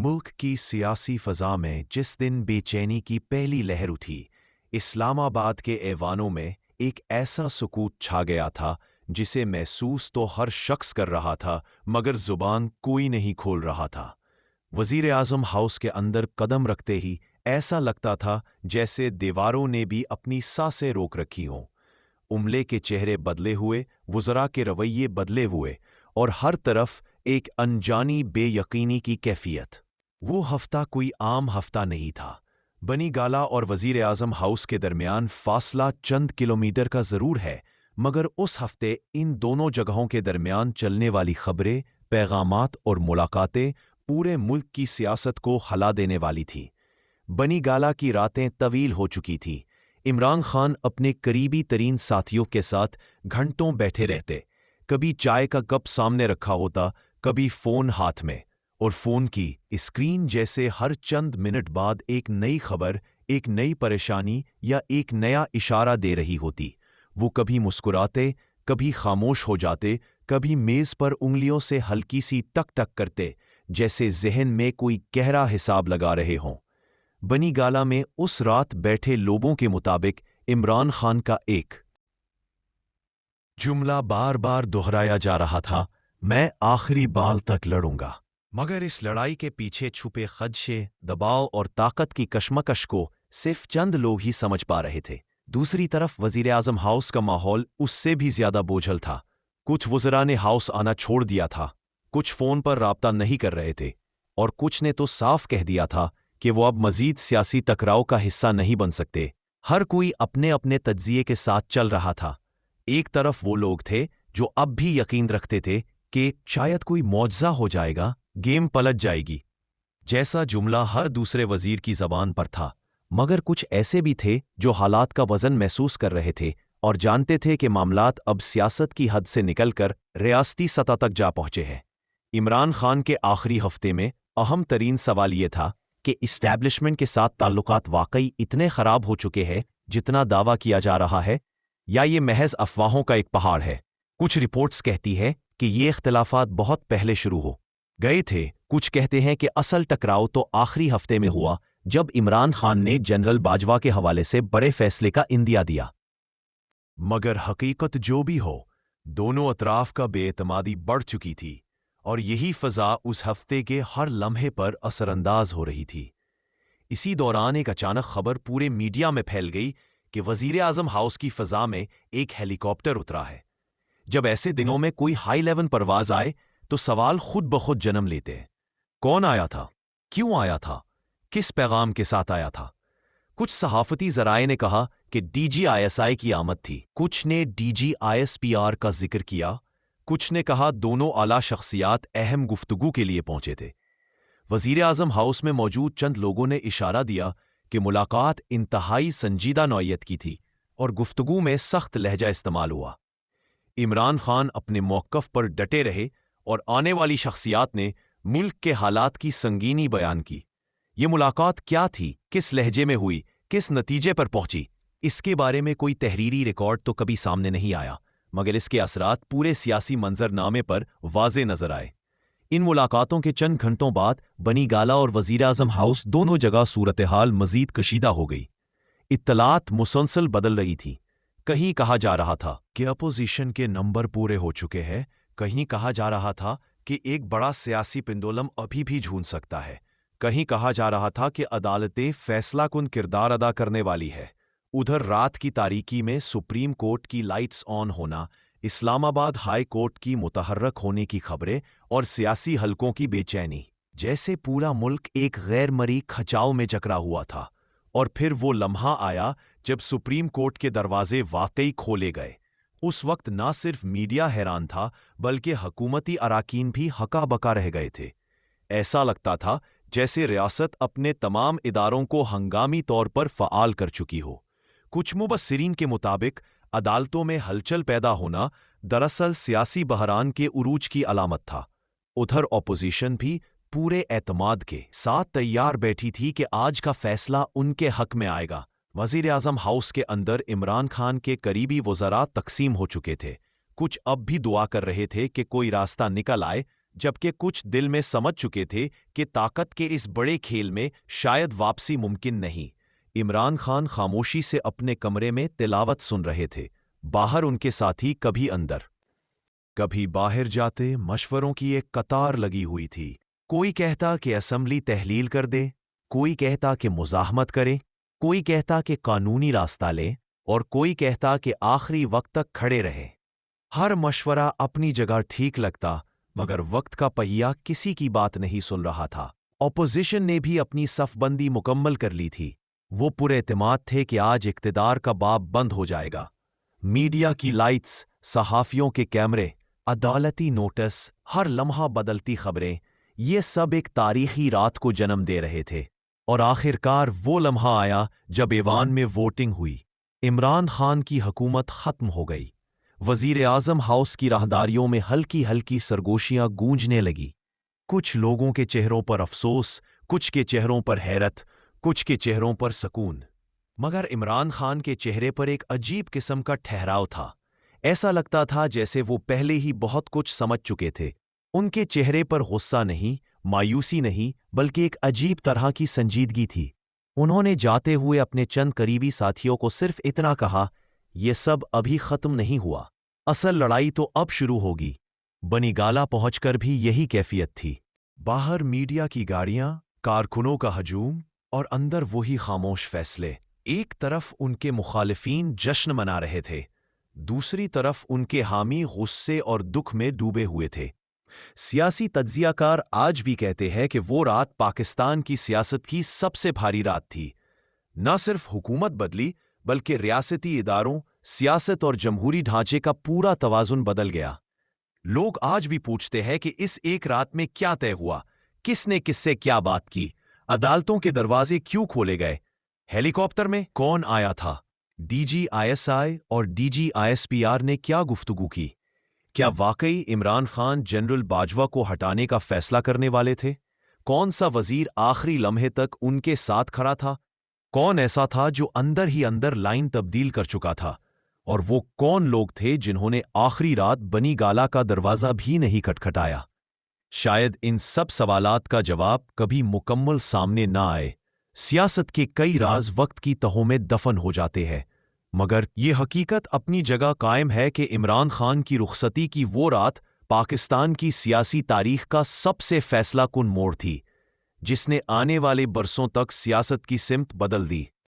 मुल्क की सियासी फ़ज़ा में जिस दिन बेचैनी की पहली लहर उठी, इस्लामाबाद के ऐवानों में एक ऐसा सुकूत छा गया था जिसे महसूस तो हर शख्स कर रहा था, मगर ज़ुबान कोई नहीं खोल रहा था। वज़ीर आज़म हाउस के अंदर कदम रखते ही ऐसा लगता था जैसे दीवारों ने भी अपनी सांसें रोक रखी हों। उमले के चेहरे बदले हुए, वज़रा के रवैये बदले हुए, और हर तरफ एक अनजानी बेयकीनी की कैफियत। वो हफ्ता कोई आम हफ्ता नहीं था। बनी गाला और वज़ीर आज़म हाउस के दरमियान फासला चंद किलोमीटर का ज़रूर है, मगर उस हफ्ते इन दोनों जगहों के दरमियान चलने वाली खबरें, पैगामात और मुलाकातें पूरे मुल्क की सियासत को हला देने वाली थी। बनी गाला की रातें तवील हो चुकी थीं। इमरान खान अपने करीबी तरीन साथियों के साथ घंटों बैठे रहते। कभी चाय का कप सामने रखा होता, कभी फ़ोन हाथ में, और फ़ोन की स्क्रीन जैसे हर चंद मिनट बाद एक नई खबर, एक नई परेशानी या एक नया इशारा दे रही होती। वो कभी मुस्कुराते, कभी खामोश हो जाते, कभी मेज़ पर उंगलियों से हल्की सी टक टक करते, जैसे ज़हन में कोई गहरा हिसाब लगा रहे हों। बनी गाला में उस रात बैठे लोगों के मुताबिक इमरान खान का एक जुमला बार बार दोहराया जा रहा था, मैं आखिरी बाल तक लड़ूंगा। मगर इस लड़ाई के पीछे छुपे खदशे, दबाव और ताकत की कशमकश को सिर्फ चंद लोग ही समझ पा रहे थे। दूसरी तरफ वज़ीर आज़म हाउस का माहौल उससे भी ज्यादा बोझल था। कुछ वज़रा ने हाउस आना छोड़ दिया था, कुछ फ़ोन पर राब्ता नहीं कर रहे थे, और कुछ ने तो साफ कह दिया था कि वो अब मज़ीद सियासी टकराव का हिस्सा नहीं बन सकते। हर कोई अपने अपने तज्ज़िये के साथ चल रहा था। एक तरफ वो लोग थे जो अब भी यकीन रखते थे कि शायद कोई मौजज़ा हो जाएगा, गेम पलट जाएगी, जैसा जुमला हर दूसरे वज़ीर की ज़बान पर था। मगर कुछ ऐसे भी थे जो हालात का वज़न महसूस कर रहे थे और जानते थे कि मामलात अब सियासत की हद से निकलकर रियासती सतह तक जा पहुंचे हैं। इमरान खान के आखिरी हफ्ते में अहम तरीन सवाल ये था कि इस्टेब्लिशमेंट के साथ ताल्लुकात वाकई इतने ख़राब हो चुके हैं जितना दावा किया जा रहा है, या ये महज अफवाहों का एक पहाड़ है। कुछ रिपोर्ट्स कहती है कि ये इख्तिलाफात बहुत पहले शुरू हो गए थे। कुछ कहते हैं कि असल टकराव तो आखिरी हफ्ते में हुआ जब इमरान खान ने जनरल बाजवा के हवाले से बड़े फैसले का इंदिया दिया। मगर हकीकत जो भी हो, दोनों अतराफ का बेएतमादी बढ़ चुकी थी, और यही फ़ज़ा उस हफ्ते के हर लम्हे पर असरअंदाज हो रही थी। इसी दौरान एक अचानक खबर पूरे मीडिया में फैल गई कि वज़ीर आज़म हाउस की फ़ज़ा में एक हेलीकॉप्टर उतरा है। जब ऐसे दिनों में कोई हाई लेवल परवाज आए तो सवाल खुद ब खुद जन्म लेते हैं। कौन आया था, क्यों आया था, किस पैगाम के साथ आया था? कुछ सहाफ़ती ज़राए ने कहा कि DGISI की आमद थी, कुछ ने DGISPR का जिक्र किया, कुछ ने कहा दोनों आला शख्सियात अहम गुफ्तगू के लिए पहुंचे थे। वज़ीर आज़म हाउस में मौजूद चंद लोगों ने इशारा दिया कि मुलाकात इंतहाई संजीदा नौयत की थी और गुफ्तगू में सख्त लहजा इस्तेमाल हुआ। इमरान खान अपने मौक़िफ़ पर डटे रहे और आने वाली शख्सियात ने मुल्क के हालात की संगीनी बयान की। ये मुलाकात क्या थी, किस लहजे में हुई, किस नतीजे पर पहुंची, इसके बारे में कोई तहरीरी रिकॉर्ड तो कभी सामने नहीं आया, मगर इसके असरात पूरे सियासी मंजरनामे पर वाज़े नजर आए। इन मुलाकातों के चंद घंटों बाद बनी गाला और वज़ीर आज़म हाउस दोनों जगह सूरत हाल मज़ीद कशीदा हो गई। इत्तलात मुसलसल बदल रही थी। कहीं कहा जा रहा था कि अपोजिशन के नंबर पूरे हो चुके हैं, कहीं कहा जा रहा था कि एक बड़ा सियासी पेंडुलम अभी भी झूल सकता है, कहीं कहा जा रहा था कि अदालतें फैसला कुन किरदार अदा करने वाली है। उधर रात की तारीकी में सुप्रीम कोर्ट की लाइट्स ऑन होना, इस्लामाबाद हाई कोर्ट की मुतहर्रक होने की खबरें और सियासी हलकों की बेचैनी, जैसे पूरा मुल्क एक गैर मरी खचाव में जकड़ा हुआ था। और फिर वो लम्हा आया जब सुप्रीम कोर्ट के दरवाजे वाकई खोले गए। उस वक्त ना सिर्फ मीडिया हैरान था, बल्कि हकूमती अराकीन भी हका बका रह गए थे। ऐसा लगता था जैसे रियासत अपने तमाम इदारों को हंगामी तौर पर फ़आल कर चुकी हो। कुछ मुबस्सिरीन के मुताबिक अदालतों में हलचल पैदा होना दरअसल सियासी बहरान के उरूज की अलामत था। उधर अपोजिशन भी पूरे एतमाद के साथ तैयार बैठी थी कि आज का फैसला उनके हक में आएगा। वज़ीर आज़म हाउस के अंदर इमरान खान के करीबी वज़रा तकसीम हो चुके थे। कुछ अब भी दुआ कर रहे थे कि कोई रास्ता निकल आए, جبکہ کچھ دل میں سمجھ چکے تھے کہ طاقت کے اس بڑے کھیل میں شاید واپسی ممکن نہیں۔ عمران خان خاموشی سے اپنے کمرے میں تلاوت سن رہے تھے، باہر ان کے ساتھی کبھی اندر کبھی باہر جاتے مشوروں کی ایک قطار لگی ہوئی تھی۔ کوئی کہتا کہ اسمبلی تحلیل کر دے، کوئی کہتا کہ مزاحمت کرے، کوئی کہتا کہ قانونی راستہ لے، اور کوئی کہتا کہ آخری وقت تک کھڑے رہے۔ ہر مشورہ اپنی جگہ ٹھیک لگتا، مگر وقت کا پہیہ کسی کی بات نہیں سن رہا تھا۔ اپوزیشن نے بھی اپنی صف بندی مکمل کر لی تھی۔ وہ پورے اعتماد تھے کہ آج اقتدار کا باب بند ہو جائے گا۔ میڈیا کی لائٹس، صحافیوں کے کیمرے، عدالتی نوٹس، ہر لمحہ بدلتی خبریں، یہ سب ایک تاریخی رات کو جنم دے رہے تھے۔ اور آخرکار وہ لمحہ آیا جب ایوان میں ووٹنگ ہوئی۔ عمران خان کی حکومت ختم ہو گئی۔ وزیر اعظم ہاؤس کی راہداریوں میں ہلکی ہلکی سرگوشیاں گونجنے لگی۔ کچھ لوگوں کے چہروں پر افسوس، کچھ کے چہروں پر حیرت، کچھ کے چہروں پر سکون، مگر عمران خان کے چہرے پر ایک عجیب قسم کا ٹھہراؤ تھا۔ ایسا لگتا تھا جیسے وہ پہلے ہی بہت کچھ سمجھ چکے تھے۔ ان کے چہرے پر غصہ نہیں، مایوسی نہیں، بلکہ ایک عجیب طرح کی سنجیدگی تھی۔ انہوں نے جاتے ہوئے اپنے چند قریبی ساتھیوں کو صرف اتنا کہا، یہ سب ابھی ختم نہیں ہوا، اصل لڑائی تو اب شروع ہوگی۔ بنی گالہ پہنچ کر بھی یہی کیفیت تھی۔ باہر میڈیا کی گاڑیاں، کارکنوں کا ہجوم، اور اندر وہی خاموش فیصلے۔ ایک طرف ان کے مخالفین جشن منا رہے تھے، دوسری طرف ان کے حامی غصے اور دکھ میں ڈوبے ہوئے تھے۔ سیاسی تجزیہ کار آج بھی کہتے ہیں کہ وہ رات پاکستان کی سیاست کی سب سے بھاری رات تھی۔ نہ صرف حکومت بدلی، بلکہ ریاستی اداروں، سیاست اور جمہوری ڈھانچے کا پورا توازن بدل گیا۔ لوگ آج بھی پوچھتے ہیں کہ اس ایک رات میں کیا طے ہوا، کس نے کس سے کیا بات کی، عدالتوں کے دروازے کیوں کھولے گئے، ہیلی کاپٹر میں کون آیا تھا، D G I S I اور D G I S P R نے کیا گفتگو کی۔ کیا واقعی عمران خان جنرل باجوہ کو ہٹانے کا فیصلہ کرنے والے تھے؟ کون سا وزیر آخری لمحے تک ان کے ساتھ کھڑا تھا؟ کون ایسا تھا جو اندر ہی اندر لائن تبدیل کر چکا تھا؟ اور وہ کون لوگ تھے جنہوں نے آخری رات بنی گالہ کا دروازہ بھی نہیں کھٹکھٹایا؟ شاید ان سب سوالات کا جواب کبھی مکمل سامنے نہ آئے۔ سیاست کے کئی راز وقت کی تہوں میں دفن ہو جاتے ہیں، مگر یہ حقیقت اپنی جگہ قائم ہے کہ عمران خان کی رخصتی کی وہ رات پاکستان کی سیاسی تاریخ کا سب سے فیصلہ کن موڑ تھی، جس نے آنے والے برسوں تک سیاست کی سمت بدل دی۔